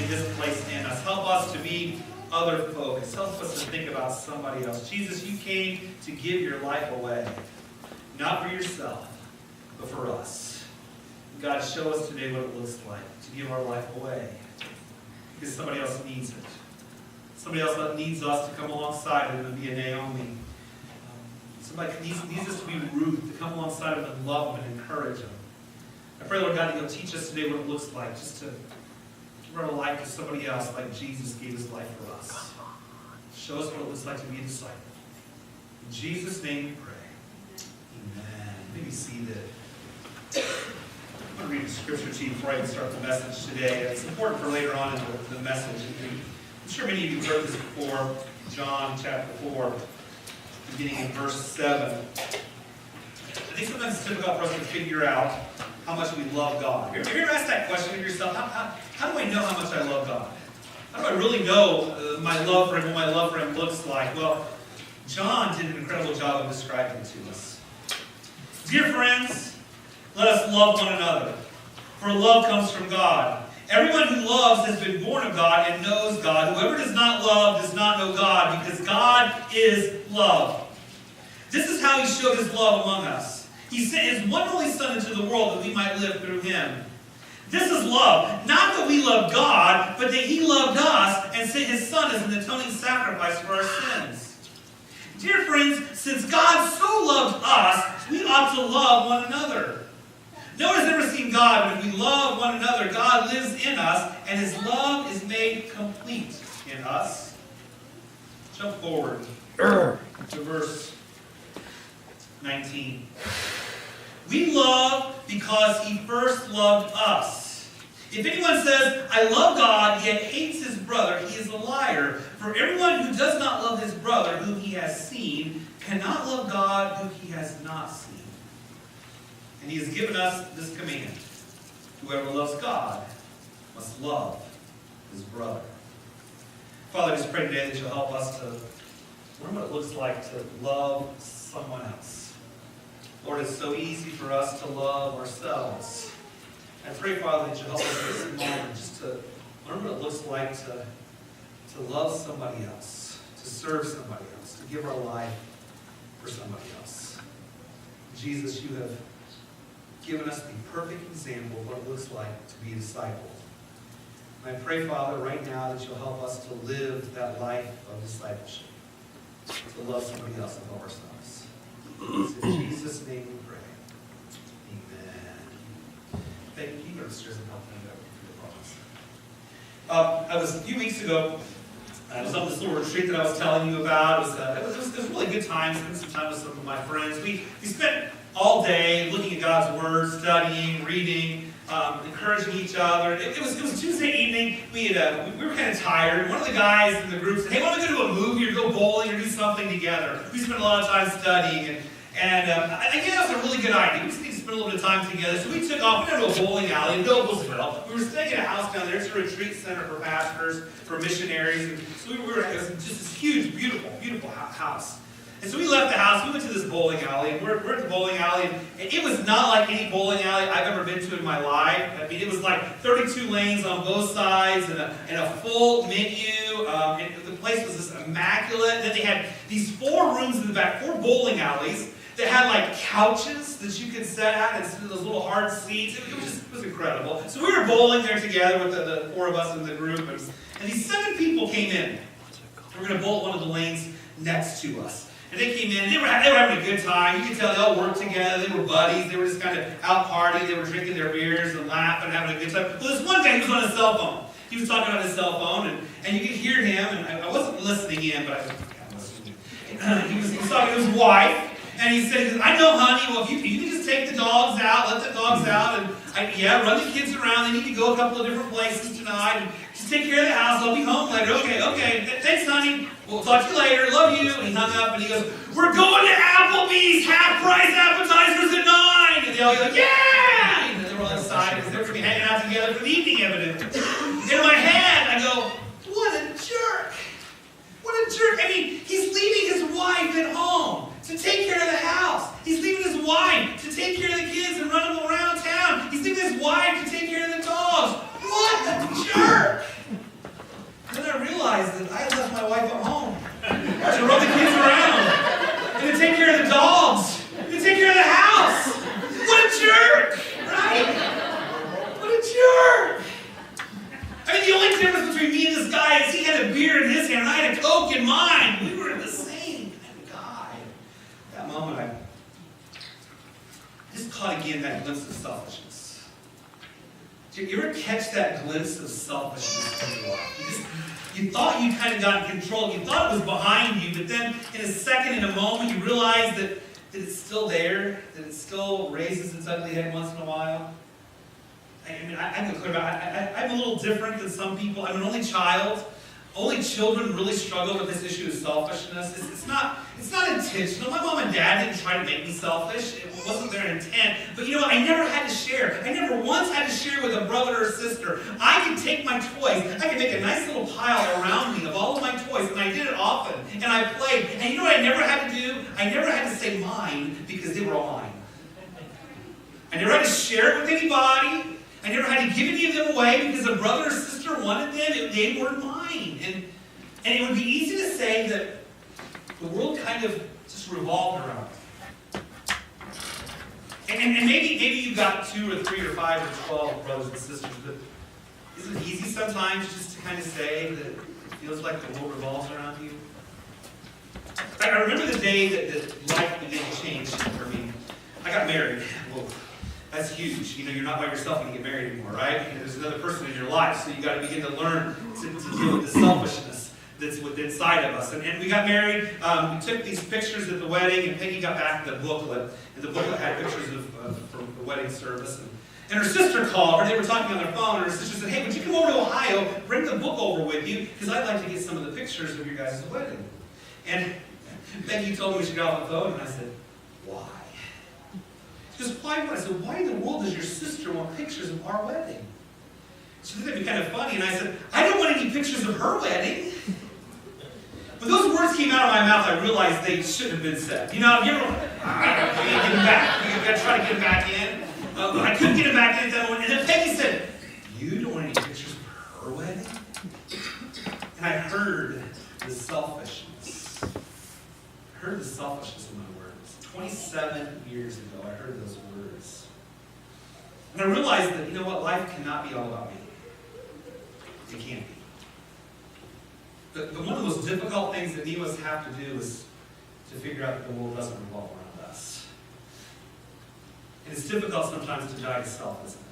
this place in us. Help us to be other focused. Help us to think about somebody else. Jesus, you came to give your life away. Not for yourself, but for us. God, show us today what it looks like to give our life away. Because somebody else needs it. Somebody else that needs us to come alongside them and be a Naomi. Somebody needs us to be Ruth, to come alongside them and love them and encourage them. I pray, Lord God, that you'll teach us today what it looks like just to give our life to somebody else like Jesus gave his life for us. Show us what it looks like to be a disciple. In Jesus' name we pray. Amen. Maybe seated. I'm going to read the scripture to you before I start the message today. It's important for later on in the message. I'm sure many of you have heard this before. John chapter 4, beginning in verse 7. I think sometimes it's difficult for us to figure out how much we love God. Have you ever asked that question of yourself? How do I know how much I love God? How do I really know my love for him, what my love for him looks like? Well, John did an incredible job of describing it to us. Dear friends, let us love one another, for love comes from God. Everyone who loves has been born of God and knows God. Whoever does not love does not know God, because God is love. This is how he showed his love among us. He sent his one only Son into the world that we might live through him. This is love. Not that we love God, but that he loved us and sent his Son as an atoning sacrifice for our sins. Dear friends, since God so loved us, we ought to love one another. No one has ever seen God, but if we love one another, God lives in us, and his love is made complete in us. Jump forward to verse 19. We love because he first loved us. If anyone says, I love God, yet hates his brother, he is a liar. For everyone who does not love his brother, whom he has seen, cannot love God, whom he has not seen. And he has given us this command. Whoever loves God must love his brother. Father, I just pray today that you'll help us to learn what it looks like to love someone else. Lord, it's so easy for us to love ourselves. I pray, Father, that you'll help us in this moment just to learn what it looks like to love somebody else, to serve somebody else, to give our life for somebody else. Jesus, you have given us the perfect example of what it looks like to be a disciple. And I pray, Father, right now that you'll help us to live that life of discipleship, to love somebody else above ourselves. It's in Jesus' name we pray. Amen. Thank you. You go upstairs and help me out with the promise. A few weeks ago, I was on this little retreat that I was telling you about. It was a really good time. Spent some time with some of my friends. We spent all day looking at God's Word, studying, reading, encouraging each other. It was Tuesday evening. We were kind of tired. One of the guys in the group said, hey, why don't we go to a movie or go bowling or do something together? We spent a lot of time studying, and I think that was a really good idea. We just need to spend a little bit of time together. So we took off. We went to a bowling alley in Noblesville. We were staying at a house down there. It's a retreat center for pastors, for missionaries. And so it was just this huge, beautiful, beautiful house. And so we left the house, we went to this bowling alley, and we're at the bowling alley, and it was not like any bowling alley I've ever been to in my life. I mean, it was like 32 lanes on both sides, and a full menu, and the place was just immaculate. Then they had these 4 rooms in the back, 4 bowling alleys, that had like couches that you could sit at, and those little hard seats. It was incredible. So we were bowling there together with the 4 of us in the group, and these 7 people came in. We're going to bowl at one of the lanes next to us. And they came in, and they were having a good time. You could tell they all worked together. They were buddies. They were just kind of out partying. They were drinking their beers and laughing, having a good time. Well, this one guy, he was on his cell phone. He was talking on his cell phone, and you could hear him. And I wasn't listening in, but I was listening. He was talking to his wife, and he said, I know, honey, well, if you can just take the dogs out, let the dogs out, and run the kids around. They need to go a couple of different places tonight. And just take care of the house. I'll be home later. Okay. Thanks, honey. We'll talk to you later. Love you. And he hung up and he goes, we're going to Applebee's, half-price appetizers at 9. And they all go, yeah! And they were all inside because they were going to be hanging out together for the evening, evidently. In my head, I go, what a jerk. What a jerk. I mean, he's leaving his wife at home to take care of the house. He's leaving his wife to take care of the kids and run them around town. He's leaving his wife to take care of the dogs. What a jerk. beer in his hand, and I had a Coke in mine. We were the same kind of guy. At that moment, I just caught again that glimpse of selfishness. Did you ever catch that glimpse of selfishness in your life? You thought you kind of got in control. You thought it was behind you, but then in a second, in a moment, you realize that it's still there, that it still raises its ugly head once in a while. I mean, I can clear about it. I'm a little different than some people. I'm an only child. Only children really struggle with this issue of selfishness. It's not intentional. My mom and dad didn't try to make me selfish. It wasn't their intent. But you know what? I never had to share. I never once had to share with a brother or sister. I could take my toys. I could make a nice little pile around me of all of my toys. And I did it often. And I played. And you know what I never had to do? I never had to say mine because they were all mine. I never had to share it with anybody. I never had to give any of them away because a brother or sister wanted them. They were mine. And it would be easy to say that the world kind of just revolved around it. And maybe you've got 2 or 3 or 5 or 12 brothers and sisters, but isn't it easy sometimes just to kind of say that it feels like the world revolves around you? I remember the day that life began to change for me. I got married. Whoa. That's huge. You know, you're not by yourself when you get married anymore, right? There's another person in your life, so you got to begin to learn to deal with the selfishness that's within inside of us. And we got married. We took these pictures at the wedding, and Peggy got back the booklet, and the booklet had pictures from the wedding service. And her sister called her. They were talking on their phone, and her sister said, "Hey, would you come over to Ohio, bring the book over with you, because I'd like to get some of the pictures of your guys' wedding." And Peggy told me we should get off the phone, and I said, "Why?" She goes, "Why?" I said, "Why in the world does your sister want pictures of our wedding?" She looked at me kind of funny, and I said, "I don't want any pictures of her wedding." When those words came out of my mouth, I realized they shouldn't have been said. You know, you ever, get them back. You got to try to get them back in. I couldn't get them back in at that moment. And then Peggy said, "You don't want any pictures of her wedding?" And I heard the selfishness. I heard the selfishness in my words. 27 years ago, I heard those words. And I realized that, you know what, life cannot be all about me. It can't be. But one of the most difficult things that any of us have to do is to figure out that the world doesn't revolve around us. And it's difficult sometimes to die to self, isn't it?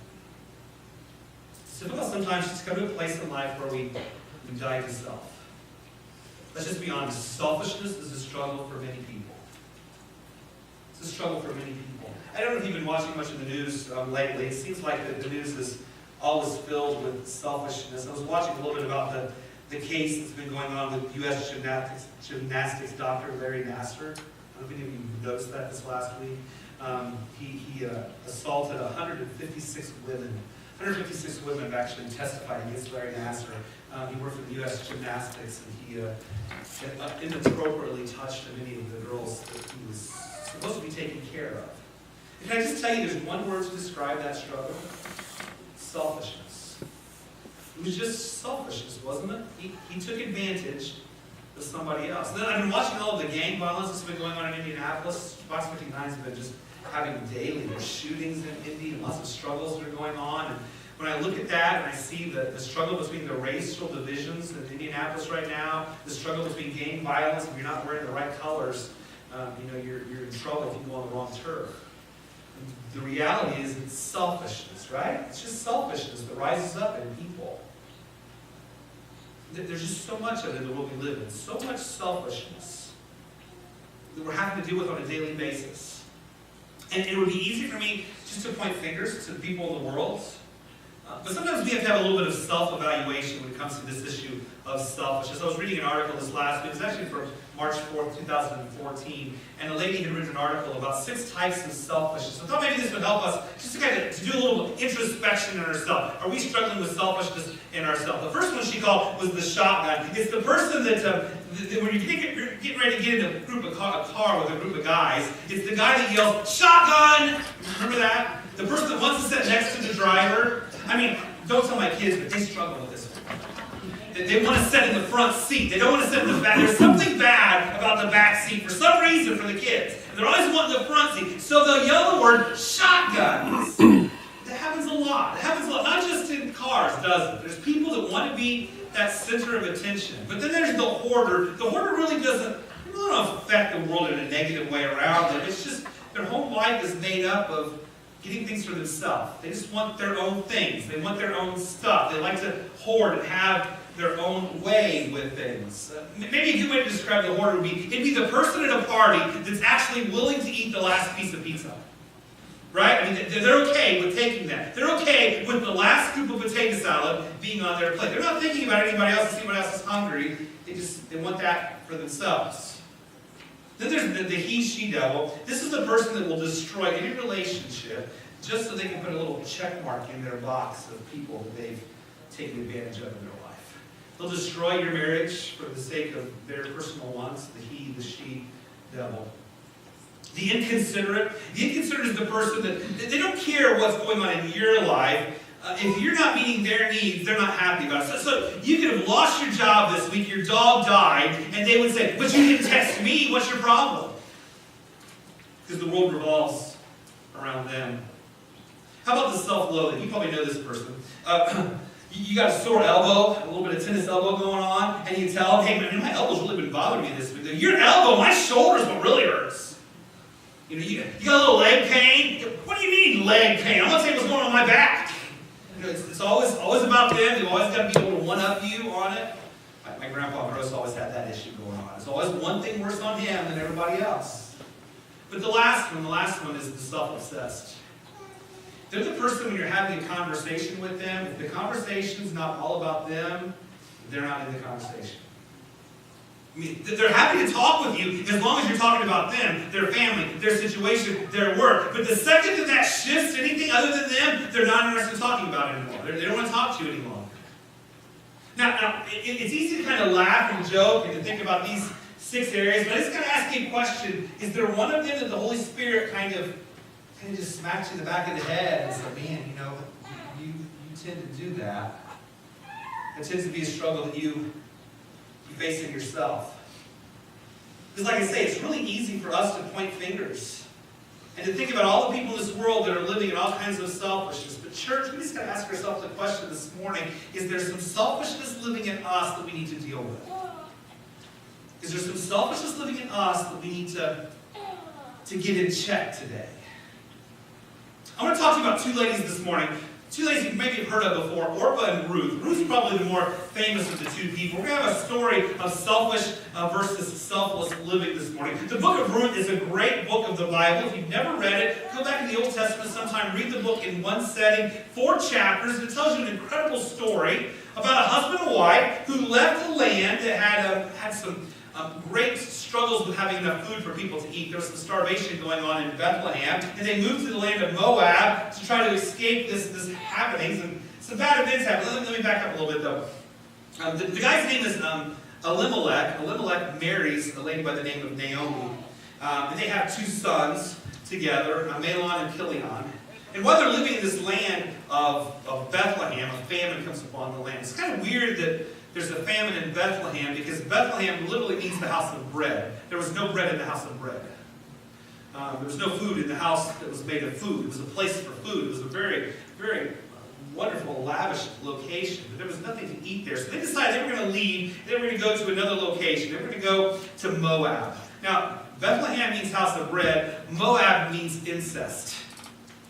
It's difficult sometimes just to come to a place in life where we die to self. Let's just be honest. Selfishness is a struggle for many people. It's a struggle for many people. I don't know if you've been watching much of the news lately. It seems like the news is always filled with selfishness. I was watching a little bit about the case that's been going on with U.S. gymnastics doctor Larry Nassar. I don't know if any of you noticed that this last week. He assaulted 156 women. 156 women have actually testified against Larry Nassar. He worked for the U.S. gymnastics, and he inappropriately touched many of the girls that he was supposed to be taking care of. And can I just tell you, there's one word to describe that struggle? Selfishness. It was just selfishness, wasn't it? He took advantage of somebody else. And then I've been watching all of the gang violence that's been going on in Indianapolis. Box 59 has been just having daily shootings in Indy, and lots of struggles that are going on. And when I look at that and I see the struggle between the racial divisions in Indianapolis right now, the struggle between gang violence, if you're not wearing the right colors, you're in trouble if you go on the wrong turf. And the reality is it's selfishness, right? It's just selfishness that rises up in people. There's just so much of it in the world we live in. So much selfishness that we're having to deal with on a daily basis. And it would be easy for me just to point fingers to the people in the world. But sometimes we have to have a little bit of self-evaluation when it comes to this issue of selfishness. I was reading an article this last week. It was actually from March 4th, 2014. And a lady had written an article about 6 types of selfishness. So I thought maybe this would help us just to kind of to do a little introspection in ourselves. Are we struggling with selfishness in ourselves? The first one she called was the shotgun. It's the person that when you're getting ready to get in a car with a group of guys, it's the guy that yells, "Shotgun!" Remember that? The person that wants to sit next to the driver. I mean, don't tell my kids, but they struggle with this one. They want to sit in the front seat. They don't want to sit in the back. There's something bad about the back seat for some reason for the kids. And they're always wanting the front seat. So they'll yell the word shotguns. That happens a lot. It happens a lot. Not just in cars, does it? There's people that want to be that center of attention. But then there's the hoarder. The hoarder really doesn't affect the world in a negative way around them. It's just their whole life is made up of getting things for themselves. They just want their own things. They want their own stuff. They like to hoard and have their own way with things. Maybe a good way to describe the hoarder would be, it'd be the person at a party that's actually willing to eat the last piece of pizza. Right? I mean, they're okay with taking that. They're okay with the last scoop of potato salad being on their plate. They're not thinking about anybody else and see what else is hungry. They want that for themselves. Then there's the he, she devil. This is the person that will destroy any relationship just so they can put a little check mark in their box of people that they've taken advantage of in their life. They'll destroy your marriage for the sake of their personal wants, the he, the she devil. The inconsiderate. The inconsiderate is the person that they don't care what's going on in your life. If you're not meeting their needs, they're not happy about it. So you could have lost your job this week, your dog died, and they would say, but you didn't text me, what's your problem? Because the world revolves around them. How about the self-loathing? You probably know this person. You got a sore elbow, a little bit of tennis elbow going on, and you tell them, hey man, my elbow's really been bothering me this week. Your elbow, my shoulder's what really hurts. You know, you got a little leg pain. What do you mean leg pain? I'm not saying what's going on my back. You know, it's always about them. They've always got to be able to one-up you on it. My grandpa Gross always had that issue going on. It's always one thing worse on him than everybody else. But the last one is the self-obsessed. They're the person when you're having a conversation with them, if the conversation's not all about them, they're not in the conversation. I mean, they're happy to talk with you as long as you're talking about them, their family, their situation, their work. But the second that shifts to anything other than them, they're not interested in talking about it anymore. They don't want to talk to you anymore. Now it's easy to kind of laugh and joke and to think about these 6 areas, but I just got to ask you a question. Is there one of them that the Holy Spirit kind of just smacks you in the back of the head and says, man, you know, you tend to do that. It tends to be a struggle that you face in yourself. Because like I say, it's really easy for us to point fingers and to think about all the people in this world that are living in all kinds of selfishness. But church, we just got to ask ourselves the question this morning, is there some selfishness living in us that we need to deal with? Is there some selfishness living in us that we need to get in check today? I want to talk to you about 2 ladies this morning. 2 ladies you maybe have heard of before, Orpah and Ruth. Ruth's probably the more famous of the 2 people. We're going to have a story of selfish versus selfless living this morning. The book of Ruth is a great book of the Bible. If you've never read it, go back in the Old Testament sometime, read the book in one setting, 4 chapters. It tells you an incredible story about a husband and wife who left a land that had some great struggles with having enough food for people to eat. There was some starvation going on in Bethlehem, and they moved to the land of Moab to try to escape this happenings, and some bad events happened. Let me back up a little bit, though. The guy's name is Elimelech. Elimelech marries a lady by the name of Naomi, and they have 2 sons together, Mahlon and Chilion. And while they're living in this land of Bethlehem, a famine comes upon the land. It's kind of weird that there's a famine in Bethlehem, because Bethlehem literally means the house of bread. There was no bread in the house of bread. There was no food in the house that was made of food. It was a place for food. It was a very, very wonderful, lavish location. But there was nothing to eat there. So they decided they were going to leave. They were going to go to another location. They were going to go to Moab. Now, Bethlehem means house of bread. Moab means incest.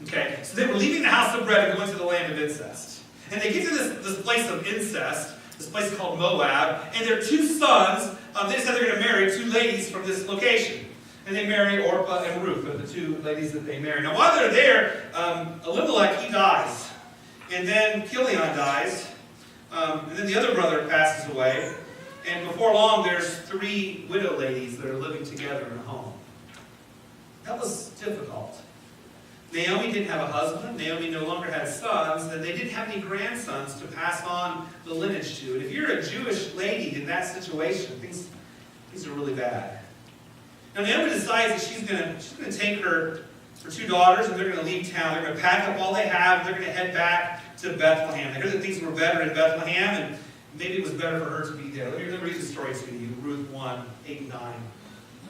Okay? So they were leaving the house of bread and going to the land of incest. And they get to this place of incest, this place called Moab, and their 2 sons, they decided they're going to marry 2 ladies from this location. And they marry Orpah and Ruth, the 2 ladies that they marry. Now, while they're there, Elimelech, he dies. And then Chilion dies. And then the other brother passes away. And before long, there's 3 widow ladies that are living together in a home. That was difficult. Naomi didn't have a husband. Naomi no longer had sons. And they didn't have any grandsons to pass on the lineage to. And if you're a Jewish lady in that situation, things are really bad. Now Naomi decides that she's going to take her 2 daughters, and they're going to leave town. They're going to pack up all they have. They're going to head back to Bethlehem. They heard that things were better in Bethlehem, and maybe it was better for her to be there. Let me read the story to you. Ruth 1, 8 and 9.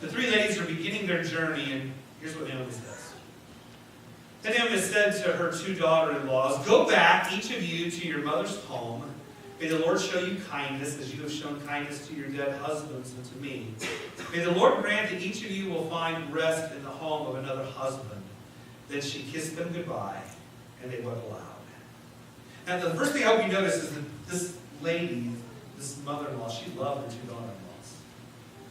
The 3 ladies are beginning their journey, and here's what Naomi says. And Naomi said to her 2 daughter-in-laws, "Go back, each of you, to your mother's home. May the Lord show you kindness as you have shown kindness to your dead husbands and to me. May the Lord grant that each of you will find rest in the home of another husband." Then she kissed them goodbye, and they wept aloud. Now, the first thing I hope you notice is that this lady, this mother-in-law, she loved her 2 daughter-in-laws.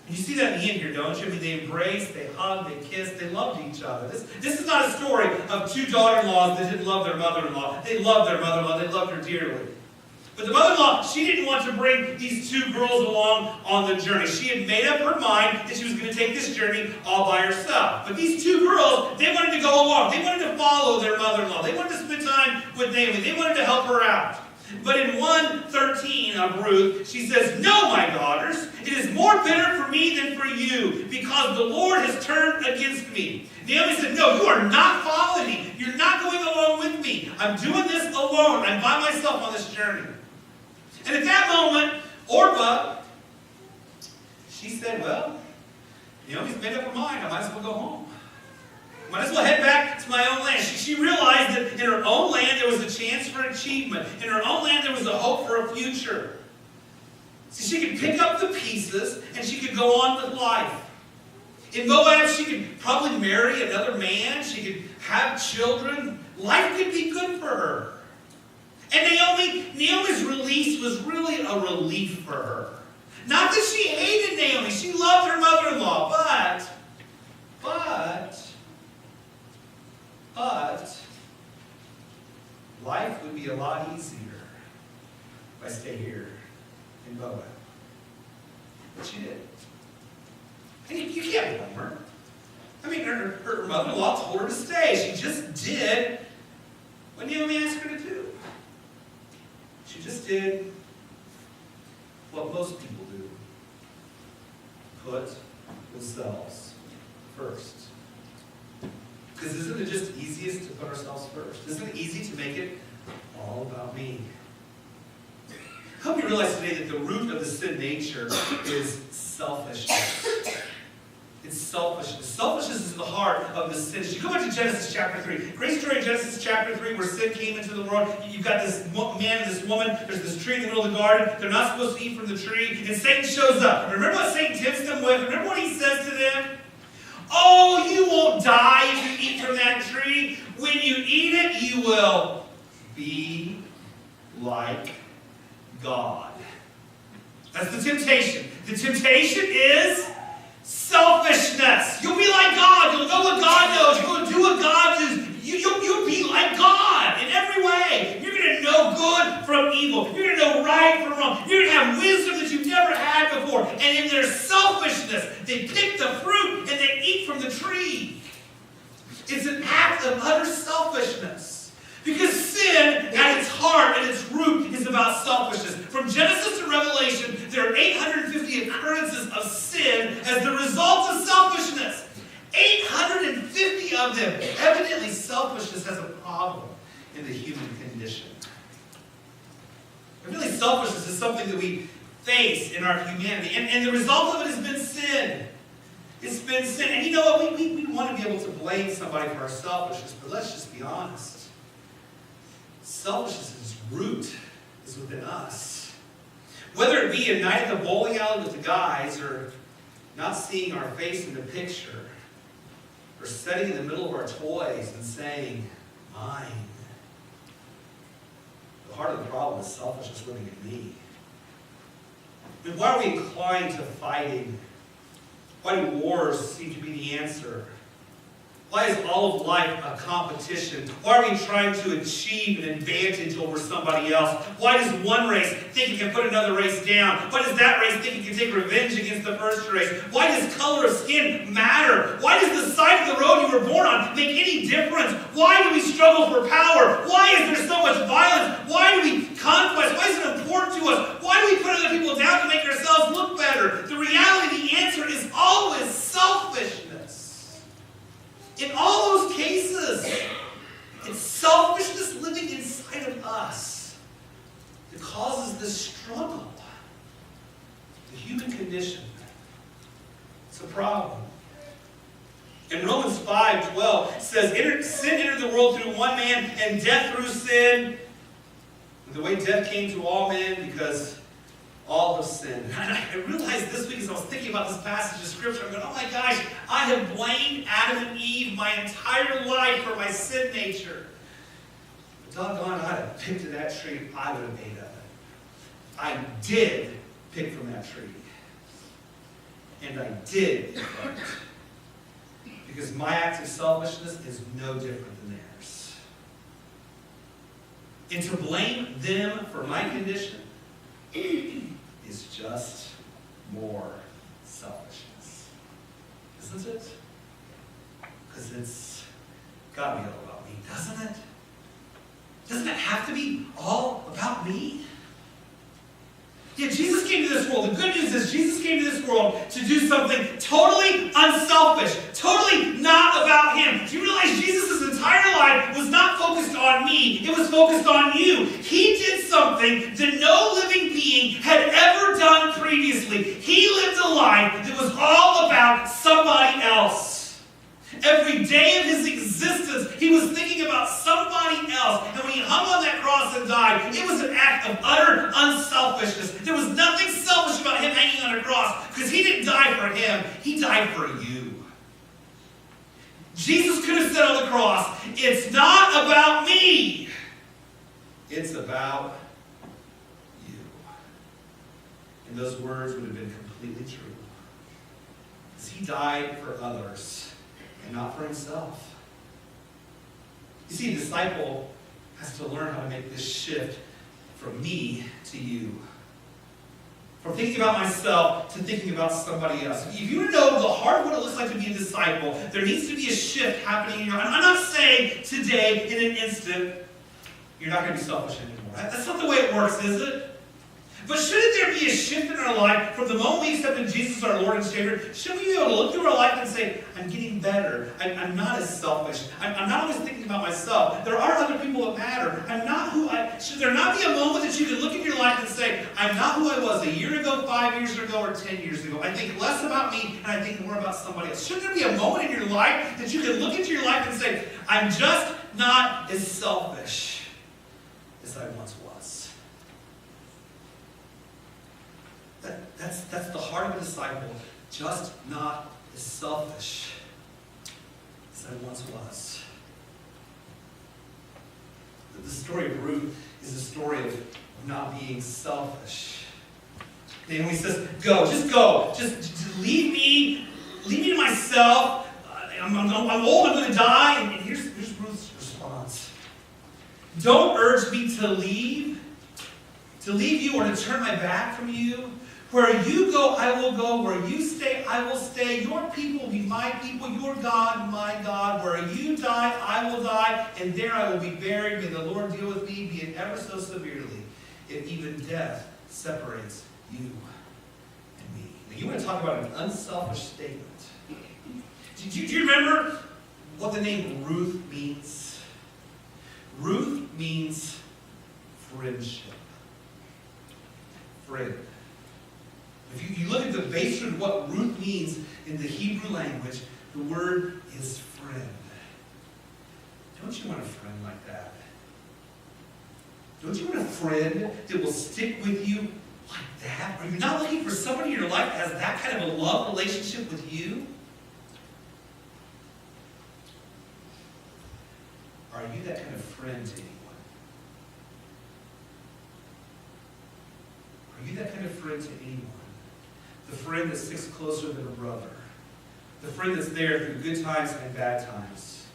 And you see that in the end here, don't you? I mean, they embraced, they hugged, they kissed, they loved each other. This is not a story of 2 daughter-in-laws that didn't love their mother-in-law. They loved their mother-in-law. They loved her dearly. But the mother-in-law, she didn't want to bring these 2 girls along on the journey. She had made up her mind that she was going to take this journey all by herself. But these 2 girls, they wanted to go along. They wanted to follow their mother-in-law. They wanted to spend time with Naomi. They wanted to help her out. But in 1:13 of Ruth, she says, "No, my daughters, it is more bitter for me than for you, because the Lord has turned against me." Naomi said, "No, you are not following me. You're not going along with me. I'm doing this alone. I'm by myself on this journey." And at that moment, Orpah, she said, "Well, Naomi's made up her mind. I might as well go home. I might as well head back to my own land." She realized that in her own land there was a chance for achievement. In her own land there was a hope for a future. See, she could pick up the pieces and she could go on with life. In Moab, she could probably marry another man. She could have children. Life could be good for her. And Naomi's release was really a relief for her. Not that she hated Naomi. She loved her mother-in-law. But life would be a lot easier if I stay here in Moab. But she did. And you can't blame her. I mean, her mother-in-law told her to stay. She just did what Naomi asked her to do. She just did what most people do. Put themselves first. Because isn't it just easiest to put ourselves first? Isn't it easy to make it all about me? I hope you realize today that the root of the sin nature is selfishness. It's selfishness. Selfishness is the heart of the sin. You go back to Genesis chapter 3. Great story in Genesis chapter 3 where sin came into the world. You've got this man and this woman. There's this tree in the middle of the garden. They're not supposed to eat from the tree. And Satan shows up. Remember what Satan tempts them with? Remember what he says to them? "Oh, you won't die if you eat from that tree. When you eat it, you will be like God." That's the temptation. The temptation is selfishness. You'll be like God. You'll know what God knows. You'll do what God does. You'll be like God in every way. You're going to know good from evil. You're going to know right from wrong. You're going to have wisdom that you've never had before. And in their selfishness, they pick the fruit and they eat from the tree. It's an act of utter selfishness. Because sin, at its heart, at its root, is about selfishness. From Genesis to Revelation, there are 850 occurrences of sin as the result of selfishness. 850 of them. Evidently, selfishness has a problem in the human condition. Evidently, selfishness is something that we face in our humanity. And the result of it has been sin. It's been sin. And you know what? We want to be able to blame somebody for our selfishness, but let's just be honest. Selfishness' root is within us. Whether it be a night at the bowling alley with the guys, or not seeing our face in the picture, or sitting in the middle of our toys and saying, "Mine." The heart of the problem is selfishness living in me. I mean, why are we inclined to fighting? Why do wars seem to be the answer? Why is all of life a competition? Why are we trying to achieve an advantage over somebody else? Why does one race think it can put another race down? Why does that race think it can take revenge against the first race? Why does color of skin matter? Why does the side of the road you were born on make any difference? Why do we struggle for power? Why is there so much violence? Why do we conquest? Why is it important to us? Why do we put other people down to make ourselves look better? The reality, the answer is always selfishness. In all those cases, it's selfishness living inside of us that causes this struggle. The human condition. It's a problem. And Romans 5:12 says, sin entered the world through one man, and death through sin. The way death came to all men because all have sinned. And I realized this week as I was thinking about this passage of Scripture, I'm going, oh my gosh, I have blamed Adam and Eve my entire life for my sin nature. But doggone, I'd have picked of that tree, I would have ate of it. I did pick from that tree. And I did eat from it. Because my act of selfishness is no different than theirs. And to blame them for my condition is just more selfishness. Isn't it? Because it's got to be all about me, doesn't it? Doesn't it have to be all about me? Yeah, Jesus came to this world. The good news is Jesus came to this world to do something totally unselfish, totally not about him. Do you realize Jesus' entire life was not focused on me, it was focused on you. He did something that no living being had ever done previously. He lived a life that was all about somebody else. Every day of his existence, he was thinking about somebody else. And when he hung on that cross and died, it was an act of utter unselfishness. There was nothing selfish about him hanging on a cross because he didn't die for him. He died for you. Jesus could have said on the cross, it's not about me. It's about you. And those words would have been completely true. Because he died for others. And not for himself. You see, a disciple has to learn how to make this shift from me to you. From thinking about myself to thinking about somebody else. If you know the heart of what it looks like to be a disciple, there needs to be a shift happening in your life. I'm not saying today, in an instant, you're not going to be selfish anymore. That's not the way it works, is it? But shouldn't there be a shift in our life from the moment we accepted Jesus our Lord and Savior? Shouldn't we be able to look through our life and say, I'm getting better. I'm not as selfish. I'm not always thinking about myself. There are other people that matter. I'm not who I... Should there not be a moment that you can look at your life and say, I'm not who I was a year ago, 5 years ago, or 10 years ago. I think less about me and I think more about somebody else. Shouldn't there be a moment in your life that you can look into your life and say, I'm just not as selfish as I once was? That's the heart of a disciple, just not as selfish as I once was. The story of Ruth is a story of not being selfish. And he says, go, just leave me to myself. I'm old, I'm going to die. And here's Ruth's response. Don't urge me to leave you or to turn my back from you. Where you go, I will go. Where you stay, I will stay. Your people will be my people. Your God, my God. Where you die, I will die. And there I will be buried. May the Lord deal with me, be it ever so severely, if even death separates you and me. Now, you want to talk about an unselfish statement. Do you remember what the name Ruth means? Ruth means friendship. Friend. If you look at the base of what Ruth means in the Hebrew language, the word is friend. Don't you want a friend like that? Don't you want a friend that will stick with you like that? Are you not looking for somebody in your life that has that kind of a love relationship with you? Are you that kind of friend to anyone? Are you that kind of friend to anyone? The friend that sticks closer than a brother. The friend that's there through good times and bad times.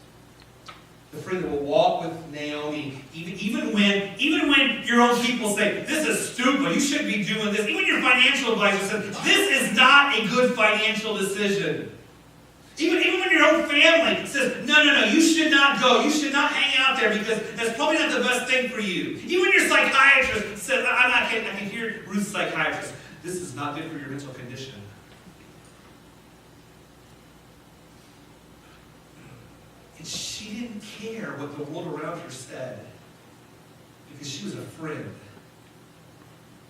The friend that will walk with Naomi even when your own people say, this is stupid, you shouldn't be doing this. Even your financial advisor says, this is not a good financial decision. Even when your own family says, no, you should not go. You should not hang out there because that's probably not the best thing for you. Even your psychiatrist says, I can hear Ruth's psychiatrist. This is not good for your mental condition. And she didn't care what the world around her said because she was a friend.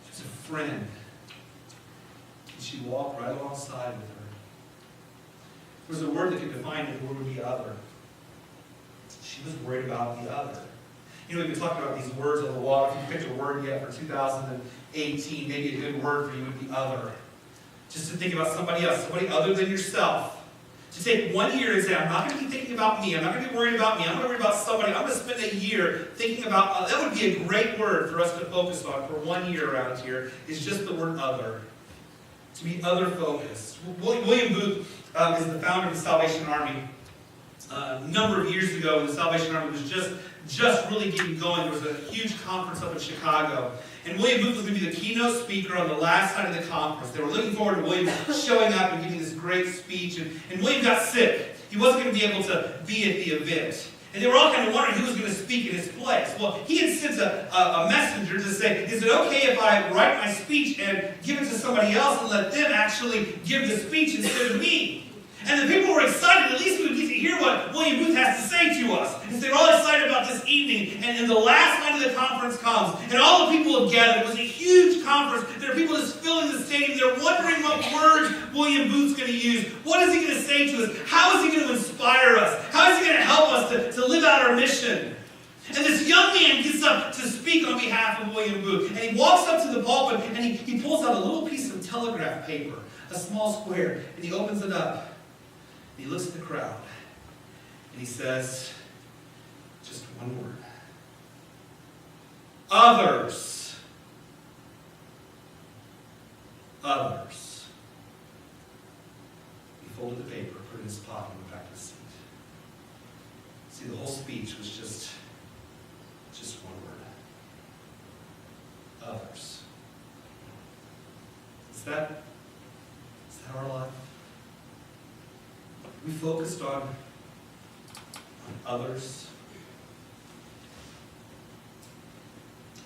She was a friend. And she walked right alongside with her. there was a word that could define it. The word would be other. She was worried about the other. You know, we've been talking about these words on the wall. If you picked a word yet for 2018, maybe a good word for you would be other. Just to think about somebody else, somebody other than yourself. To take 1 year and say, I'm not going to be thinking about me. I'm not going to be worried about me. I'm going to worry about somebody. I'm going to spend a year thinking about, that would be a great word for us to focus on for 1 year around here, is just the word other. To be other-focused. William Booth is the founder of the Salvation Army. A number of years ago, when the Salvation Army was just really getting going, there was a huge conference up in Chicago. And William Booth was going to be the keynote speaker on the last night of the conference. They were looking forward to William showing up and giving this great speech. And William got sick. He wasn't going to be able to be at the event. And they were all kind of wondering who was going to speak in his place. Well, he had sent a messenger to say, is it okay if I write my speech and give it to somebody else and let them actually give the speech instead of me? And the people were excited. At least we would get to hear what William Booth has to say to us. And so they're all excited about this evening. And the last night of the conference comes. And all the people have gathered. It was a huge conference. There are people just filling the stadium. They're wondering what words William Booth's going to use. What is he going to say to us? How is he going to inspire us? How is he going to help us to live out our mission? And this young man gets up to speak on behalf of William Booth. And he walks up to the pulpit and he pulls out a little piece of telegraph paper, a small square, and he opens it up. He looks at the crowd, and he says, just one word. Others. Others. He folded the paper, put it in his pocket, and went back to his seat. See, the whole speech was just one word. Others. Is that our life? We focused on others.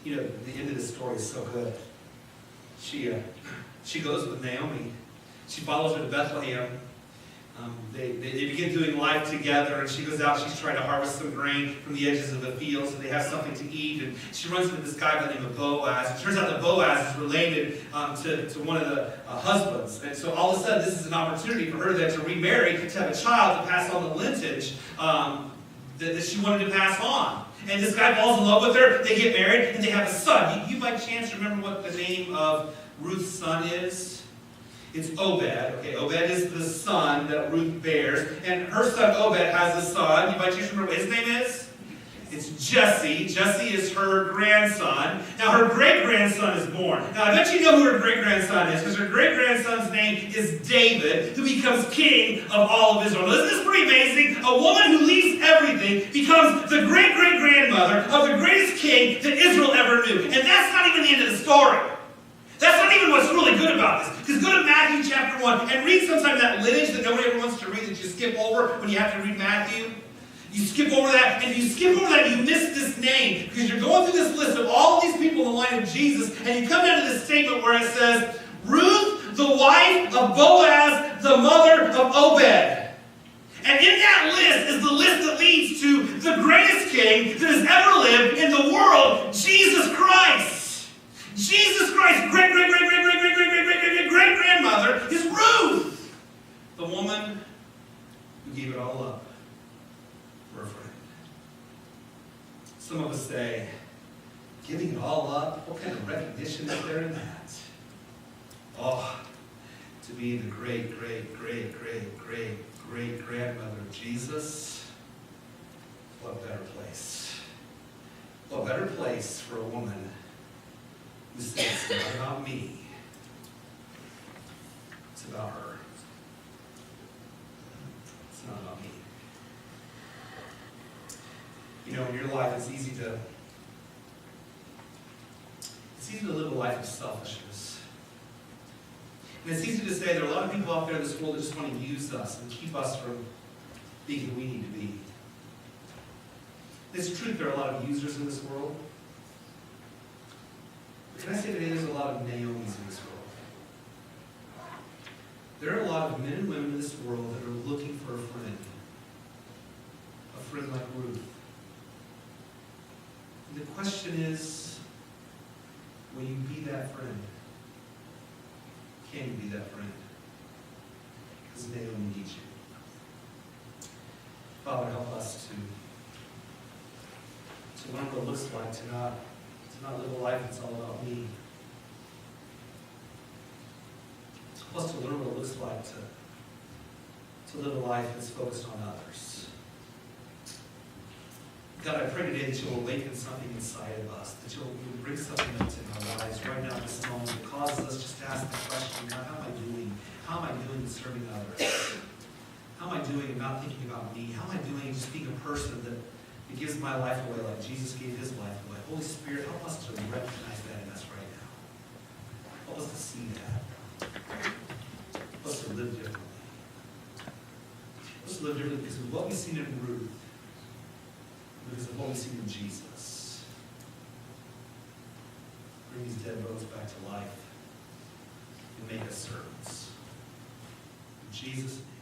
You know, the end of the story is so good. She goes with Naomi. She follows her to Bethlehem. They begin doing life together, and she goes out. She's trying to harvest some grain from the edges of the fields, and they have something to eat. And she runs into this guy by the name of Boaz. It turns out that Boaz is related to one of the husbands. And so all of a sudden, this is an opportunity for her then to remarry, to have a child, to pass on the lineage that she wanted to pass on. And this guy falls in love with her. They get married, and they have a son. You by chance remember what the name of Ruth's son is? It's Obed. Okay, Obed is the son that Ruth bears. And her son Obed has a son. You might just remember what his name is? It's Jesse. Jesse is her grandson. Now her great-grandson is born. Now I bet you know who her great-grandson is, because her great-grandson's name is David, who becomes king of all of Israel. Now, isn't this pretty amazing? A woman who leaves everything becomes the great-great-grandmother of the greatest king that Israel ever knew. And that's not even the end of the story. That's not even what's really good about this. Because go to Matthew chapter 1 and read sometime that lineage that nobody ever wants to read, that you skip over when you have to read Matthew. You skip over that, and if you skip over that, you miss this name. Because you're going through this list of all of these people in the line of Jesus, and you come down to this statement where it says, Ruth, the wife of Boaz, the mother of Obed. And in that list is the list that leads to the greatest king that has ever lived in the world, Jesus Christ. Jesus Christ's great-great-great-great-great-great-great-great-great-grandmother is Ruth, the woman who gave it all up for a friend. Some of us say, giving it all up? What kind of recognition is there in that? Oh, to be the great-great-great-great-great-great-grandmother of Jesus? What better place? What better place for a woman who says, it's not about me, it's about her. It's not about me. You know, in your life, it's easy to live a life of selfishness. And it's easy to say there are a lot of people out there in this world that just want to use us and keep us from being who we need to be. It's true there are a lot of users in this world. Can I say today there's a lot of Naomis in this world? There are a lot of men and women in this world that are looking for a friend like Ruth. And the question is, will you be that friend? Can you be that friend? Because Naomi needs you. Father, help us to learn what it looks like to not live a life that's all about me. Help us to learn what it looks like to live a life that's focused on others. God, I pray today that you'll awaken something inside of us, that you'll bring something into our lives right now in this moment that causes us just to ask the question, God, how am I doing? How am I doing in serving others? How am I doing in not thinking about me? How am I doing just being a person that gives my life away like Jesus gave his life away? Holy Spirit, help us to recognize that in us right now. Help us to see that. Help us to live differently. Help us to live differently because of what we've seen in Ruth, because of what we've seen in Jesus. Bring these dead bones back to life and make us servants. In Jesus' name.